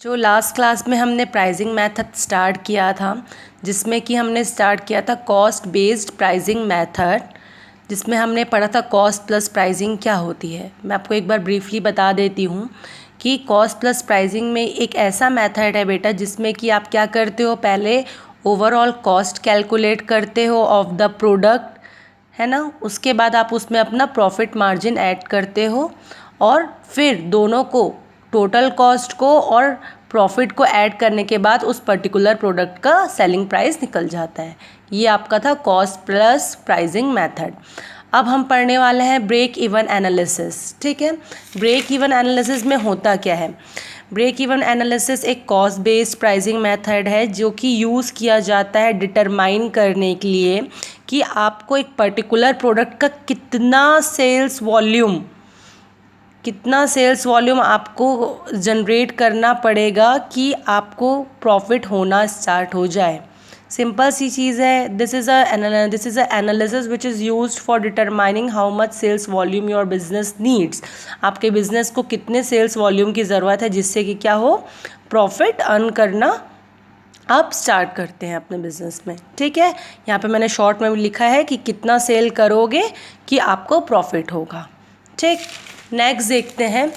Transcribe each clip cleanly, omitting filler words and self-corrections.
जो last class में हमने प्राइसिंग मेथड स्टार्ट किया था, जिसमें कि हमने स्टार्ट किया था कॉस्ट बेस्ड प्राइसिंग मेथड, जिसमें हमने पढ़ा था कॉस्ट प्लस प्राइसिंग क्या होती है। मैं आपको एक बार ब्रीफली बता देती हूँ कि कॉस्ट प्लस प्राइसिंग में एक ऐसा मेथड है बेटा जिसमें कि आप क्या करते हो, पहले ओवरऑल कॉस्ट कैलकुलेट करते हो ऑफ द प्रोडक्ट, है ना। उसके बाद आप उसमें अपना प्रॉफिट मार्जिन ऐड करते हो और फिर दोनों को, टोटल कॉस्ट को और प्रॉफिट को ऐड करने के बाद उस पर्टिकुलर प्रोडक्ट का सेलिंग प्राइस निकल जाता है। ये आपका था कॉस्ट प्लस प्राइसिंग मेथड। अब हम पढ़ने वाले हैं ब्रेक इवन एनालिसिस। ठीक है, ब्रेक इवन एनालिसिस में होता क्या है। ब्रेक इवन एनालिसिस एक कॉस्ट बेस्ड प्राइसिंग मेथड है जो कि यूज़ किया जाता है डिटरमाइन करने के लिए कि आपको एक पर्टिकुलर प्रोडक्ट का कितना सेल्स वॉल्यूम आपको जनरेट करना पड़ेगा कि आपको प्रॉफिट होना स्टार्ट हो जाए। सिंपल सी चीज़ है। This is a analysis which is used for determining how much sales volume your business needs. आपके बिजनेस को कितने सेल्स वॉल्यूम की ज़रूरत है जिससे कि क्या हो, प्रॉफिट अर्न करना आप स्टार्ट करते हैं अपने बिजनेस में। ठीक है, यहाँ पे मैंने शॉर्ट में भी लिखा है कि कितना सेल करोगे कि आपको प्रॉफिट होगा। ठीक, नेक्स्ट देखते हैं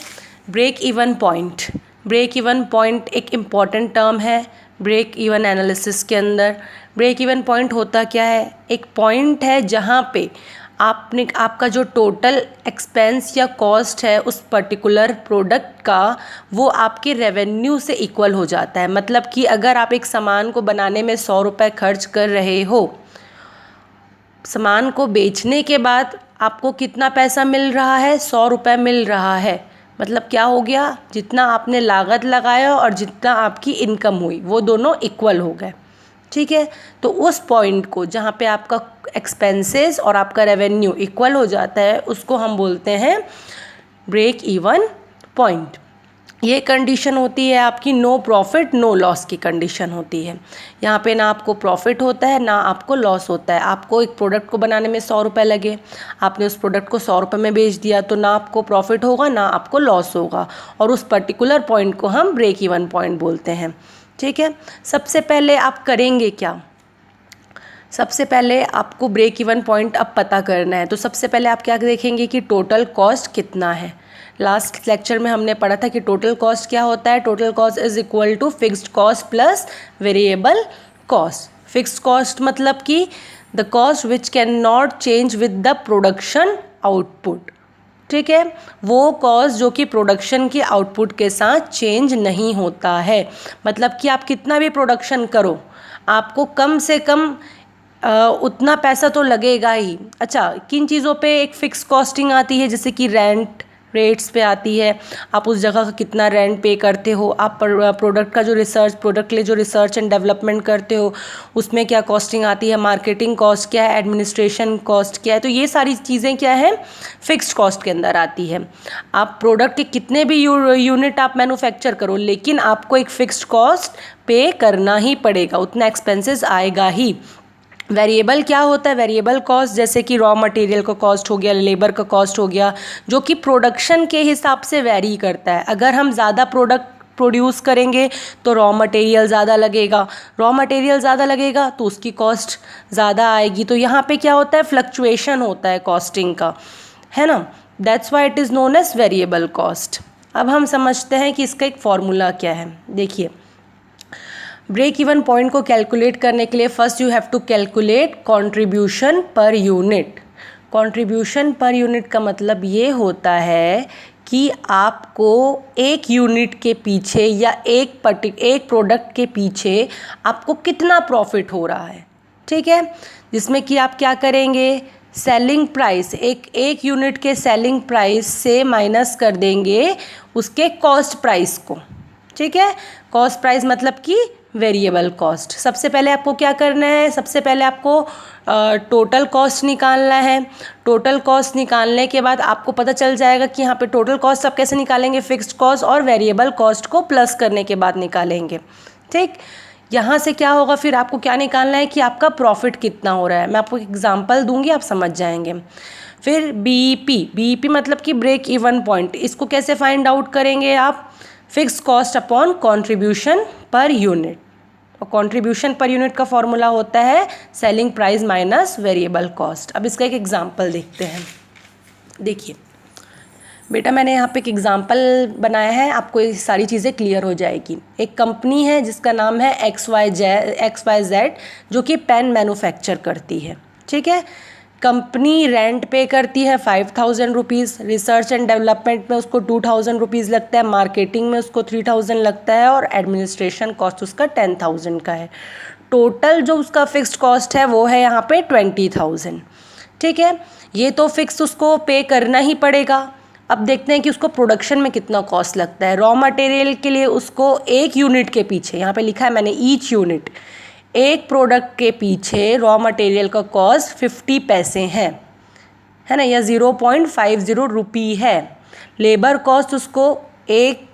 break even point. Break even point एक इम्पॉर्टेंट टर्म है ब्रेक इवन एनालिसिस के अंदर। ब्रेक इवन पॉइंट होता क्या है, एक पॉइंट है जहाँ पे आपका जो टोटल एक्सपेंस या कॉस्ट है उस पर्टिकुलर प्रोडक्ट का, वो आपके रेवेन्यू से इक्वल हो जाता है। मतलब कि अगर आप एक सामान को बनाने में 100 रुपये खर्च कर रहे हो, सामान को बेचने के बाद आपको कितना पैसा मिल रहा है, 100 रुपये मिल रहा है। मतलब क्या हो गया, जितना आपने लागत लगाया और जितना आपकी इनकम हुई वो दोनों इक्वल हो गए। ठीक है, तो उस पॉइंट को जहाँ पे आपका एक्सपेंसेस और आपका रेवेन्यू इक्वल हो जाता है उसको हम बोलते हैं ब्रेक इवन पॉइंट। ये कंडीशन होती है आपकी नो प्रॉफिट नो लॉस की कंडीशन होती है। यहाँ पे ना आपको प्रॉफिट होता है ना आपको लॉस होता है। आपको एक प्रोडक्ट को बनाने में 100 रुपये लगे, आपने उस प्रोडक्ट को 100 रुपये में बेच दिया, तो ना आपको प्रॉफिट होगा ना आपको लॉस होगा, और उस पर्टिकुलर पॉइंट को हम ब्रेक इवन पॉइंट बोलते हैं। ठीक है, सबसे पहले आप करेंगे क्या, सबसे पहले आपको ब्रेक इवन पॉइंट अब पता करना है। तो सबसे पहले आप क्या देखेंगे कि टोटल कॉस्ट कितना है। लास्ट लेक्चर में हमने पढ़ा था कि टोटल कॉस्ट क्या होता है, total cost is equal to fixed cost plus variable cost. Fixed cost मतलब कि the cost which can not change with the production output. ठीक है, वो कॉस्ट जो कि प्रोडक्शन के आउटपुट के साथ चेंज नहीं होता है। मतलब कि आप कितना भी प्रोडक्शन करो, आपको कम से कम उतना पैसा तो लगेगा ही। अच्छा, किन चीज़ों पे एक फ़िक्स कॉस्टिंग आती है, जैसे कि रेंट रेट्स पे आती है। आप उस जगह का कितना रेंट पे करते हो, आप प्रोडक्ट का जो प्रोडक्ट के लिए जो रिसर्च एंड डेवलपमेंट करते हो उसमें क्या कॉस्टिंग आती है, मार्केटिंग कॉस्ट क्या है, एडमिनिस्ट्रेशन कॉस्ट क्या है। तो ये सारी चीज़ें क्या है, फिक्स्ड कॉस्ट के अंदर आती है। आप प्रोडक्ट के कितने भी यूनिट आप मैन्युफैक्चर करो, लेकिन आपको एक फिक्स्ड कॉस्ट पे करना ही पड़ेगा, उतना एक्सपेंसेस आएगा ही। वेरिएबल क्या होता है, वेरिएबल कॉस्ट जैसे कि रॉ मटेरियल का कॉस्ट हो गया, लेबर का कॉस्ट हो गया, जो कि प्रोडक्शन के हिसाब से वेरी करता है। अगर हम ज़्यादा प्रोडक्ट प्रोड्यूस करेंगे तो रॉ मटेरियल ज़्यादा लगेगा, रॉ मटेरियल ज़्यादा लगेगा तो उसकी कॉस्ट ज़्यादा आएगी। तो यहाँ पे क्या होता है, फ्लक्चुएशन होता है कॉस्टिंग का, है ना। That's why it is known as variable cost. अब हम समझते हैं कि इसका एक फॉर्मूला क्या है। देखिए, ब्रेक इवन पॉइंट को कैलकुलेट करने के लिए first you have to calculate contribution per unit. Contribution per unit का मतलब ये होता है कि आपको एक यूनिट के पीछे या एक प्रोडक्ट के पीछे आपको कितना प्रॉफिट हो रहा है। ठीक है, जिसमें कि आप क्या करेंगे, सेलिंग प्राइस, एक यूनिट के सेलिंग प्राइस से माइनस कर देंगे उसके कॉस्ट प्राइस को। ठीक है, कॉस्ट प्राइस मतलब कि वेरिएबल कॉस्ट। सबसे पहले आपको क्या करना है, सबसे पहले आपको टोटल कॉस्ट निकालना है। टोटल कॉस्ट निकालने के बाद आपको पता चल जाएगा कि यहाँ पे टोटल कॉस्ट आप कैसे निकालेंगे, फिक्स्ड कॉस्ट और वेरिएबल कॉस्ट को प्लस करने के बाद निकालेंगे। ठीक, यहाँ से क्या होगा, फिर आपको क्या निकालना है कि आपका प्रॉफिट कितना हो रहा है। मैं आपको एक एग्जांपल दूंगी, आप समझ जाएंगे। फिर बीईपी मतलब कि ब्रेक इवन पॉइंट, इसको कैसे फाइंड आउट करेंगे आप, fix cost upon contribution per unit, और कंट्रीब्यूशन पर यूनिट का फॉर्मूला होता है selling price minus variable cost. अब इसका एक एग्जांपल देखते हैं। देखिए बेटा, मैंने यहाँ पे एक एग्जांपल बनाया है, आपको ये सारी चीज़ें क्लियर हो जाएगी। एक कंपनी है जिसका नाम है XYZ जो कि पेन मैन्युफैक्चर करती है, ठीक है। कंपनी रेंट पे करती है 5000 रुपीज़, रिसर्च एंड डेवलपमेंट में उसको 2000 रुपीज़ लगता है, मार्केटिंग में उसको 3000 लगता है, और एडमिनिस्ट्रेशन कॉस्ट उसका 10,000 का है। टोटल जो उसका फिक्स्ड कॉस्ट है वो है यहाँ पे 20,000, ठीक है। ये तो फिक्स उसको पे करना ही पड़ेगा। अब देखते हैं कि उसको प्रोडक्शन में कितना कॉस्ट लगता है। रॉ मटेरियल के लिए उसको एक यूनिट के पीछे, यहाँ पे लिखा है मैंने ईच यूनिट, एक प्रोडक्ट के पीछे रॉ मटेरियल का कॉस्ट 50 पैसे है ना, या 0.50 रुपी है। लेबर कॉस्ट उसको एक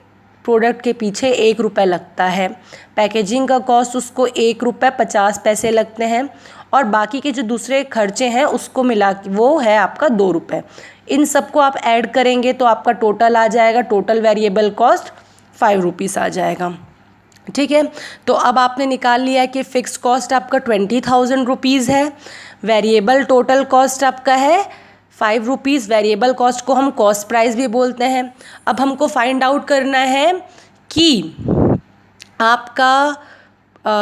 प्रोडक्ट के पीछे 1 रुपये लगता है। पैकेजिंग का कॉस्ट उसको 1 रुपये 50 पैसे लगते हैं, और बाकी के जो दूसरे खर्चे हैं उसको मिला के वो है आपका 2 रुपये। इन सबको आप ऐड करेंगे तो आपका टोटल आ जाएगा, टोटल वेरिएबल कॉस्ट 5 रुपीज़ आ जाएगा, ठीक है। तो अब आपने निकाल लिया है कि फ़िक्स कॉस्ट आपका 20,000 रुपीज़ है, वेरिएबल टोटल कॉस्ट आपका है 5 रुपीज़। वेरिएबल कॉस्ट को हम कॉस्ट प्राइस भी बोलते हैं। अब हमको फाइंड आउट करना है कि आपका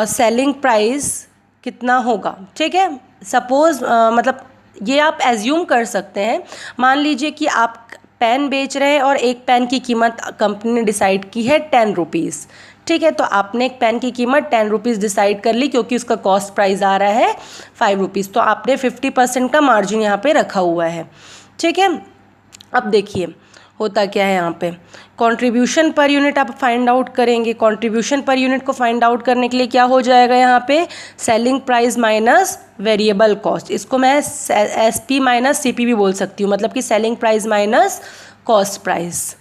सेलिंग प्राइस कितना होगा, ठीक है। सपोज़ मतलब ये आप एज्यूम कर सकते हैं, मान लीजिए कि आप पेन बेच रहे हैं और एक पेन की कीमत कंपनी ने डिसाइड की है 10 रुपीज़, ठीक है। तो आपने एक पेन की कीमत 10 रुपीज़ डिसाइड कर ली क्योंकि उसका कॉस्ट प्राइस आ रहा है 5 रुपीज़, तो आपने 50% का मार्जिन यहाँ पे रखा हुआ है, ठीक है। अब देखिए होता क्या है, यहाँ पे कंट्रीब्यूशन पर यूनिट आप फाइंड आउट करेंगे। कंट्रीब्यूशन पर यूनिट को फाइंड आउट करने के लिए क्या हो जाएगा, यहाँ पे selling price minus variable cost, इसको मैं SP माइनस CP भी बोल सकती हूँ, मतलब कि selling price minus cost price,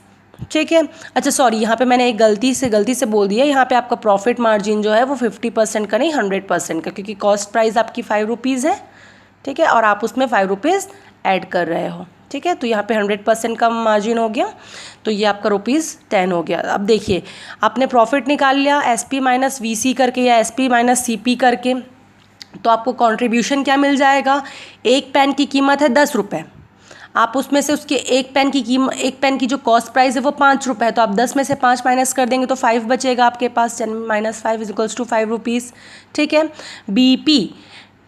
ठीक है। अच्छा सॉरी, यहाँ पे मैंने एक गलती से बोल दिया, यहाँ पे आपका प्रॉफिट मार्जिन जो है वो 50% का नहीं 100% का, क्योंकि कॉस्ट प्राइस आपकी 5 रुपीज़ है, ठीक है, और आप उसमें 5 रुपीज़ ऐड कर रहे हो, ठीक है। तो यहाँ पे 100% का मार्जिन हो गया, तो ये आपका ₹10 हो गया। अब देखिए आपने प्रॉफिट निकाल लिया SP माइनस VC करके या SP माइनस CP करके, तो आपको कंट्रीब्यूशन क्या मिल जाएगा। एक पेन की कीमत है 10 रुपये, आप उसमें से उसके एक पेन की जो कॉस्ट प्राइस है वो 5 रुपये है, तो आप 10 में से 5 माइनस कर देंगे तो 5 बचेगा आपके पास, 10 माइनस 5 इक्वल्स टू 5 रुपीज़, ठीक है। BP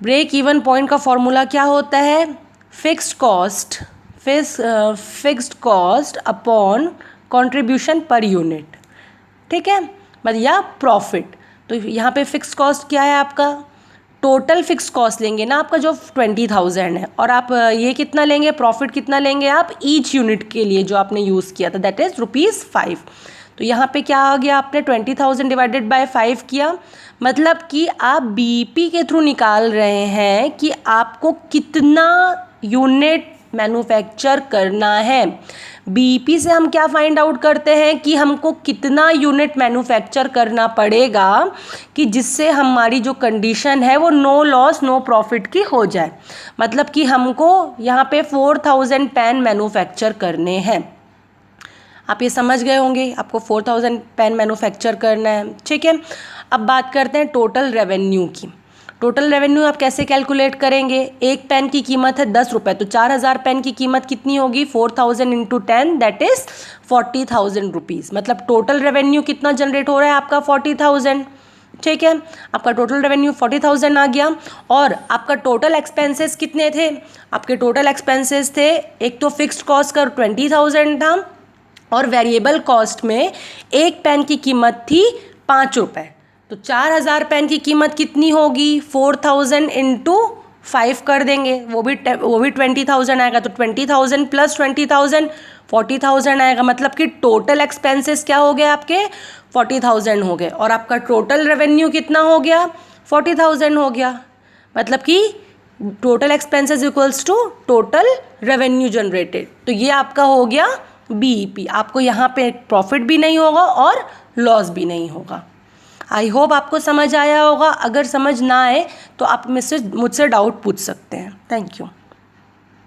ब्रेक इवन पॉइंट का फॉर्मूला क्या होता है, fixed cost upon contribution per unit, ठीक है, मतलब या प्रॉफिट। तो यहाँ पे फिक्स्ड कॉस्ट क्या है आपका, टोटल फिक्स कॉस्ट लेंगे ना आपका जो 20,000 है, और आप ये कितना लेंगे, प्रॉफिट कितना लेंगे आप ईच यूनिट के लिए जो आपने यूज़ किया था, दैट इज़ ₹5। तो यहाँ पे क्या आ गया, आपने 20,000 डिवाइडेड बाय 5 किया, मतलब कि आप BP के थ्रू निकाल रहे हैं कि आपको कितना यूनिट मैन्युफैक्चर करना है। BP से हम क्या फाइंड आउट करते हैं कि हमको कितना यूनिट मैन्युफैक्चर करना पड़ेगा कि जिससे हमारी जो कंडीशन है वो नो लॉस नो प्रॉफिट की हो जाए, मतलब कि हमको यहाँ पे 4000 पेन मैन्युफैक्चर करने हैं। आप ये समझ गए होंगे, आपको 4000 पेन मैन्युफैक्चर करना है, ठीक है। अब बात करते हैं टोटल रेवेन्यू की। टोटल रेवेन्यू आप कैसे कैलकुलेट करेंगे, एक पेन की कीमत है 10 रुपये, तो 4000 पेन की कीमत कितनी होगी, 4000 इंटू 10 दैट इज़ 40,000 रुपीज़, मतलब टोटल रेवेन्यू कितना जनरेट हो रहा है आपका 40,000, ठीक है। आपका टोटल रेवेन्यू 40,000 आ गया, और आपका टोटल एक्सपेंसेस कितने थे, आपके टोटल एक्सपेंसेस थे, एक तो फिक्स्ड कॉस्ट का 20,000 था, और वेरिएबल कॉस्ट में एक पेन की कीमत थी 5 रुपये, तो 4000 पेन की कीमत कितनी होगी, 4000 इंटू 5 कर देंगे, वो भी 20,000 आएगा, तो 20,000 प्लस 20,000 40,000 आएगा, मतलब कि टोटल एक्सपेंसेस क्या हो गए आपके 40,000 हो गए, और आपका टोटल रेवेन्यू कितना हो गया 40,000 हो गया, मतलब कि total expenses equals to total revenue generated. तो ये आपका हो गया BEP, आपको यहाँ पे प्रॉफिट भी नहीं होगा और लॉस भी नहीं होगा। आई होप आपको समझ आया होगा, अगर समझ ना आए तो आप मुझसे डाउट पूछ सकते हैं। Thank you.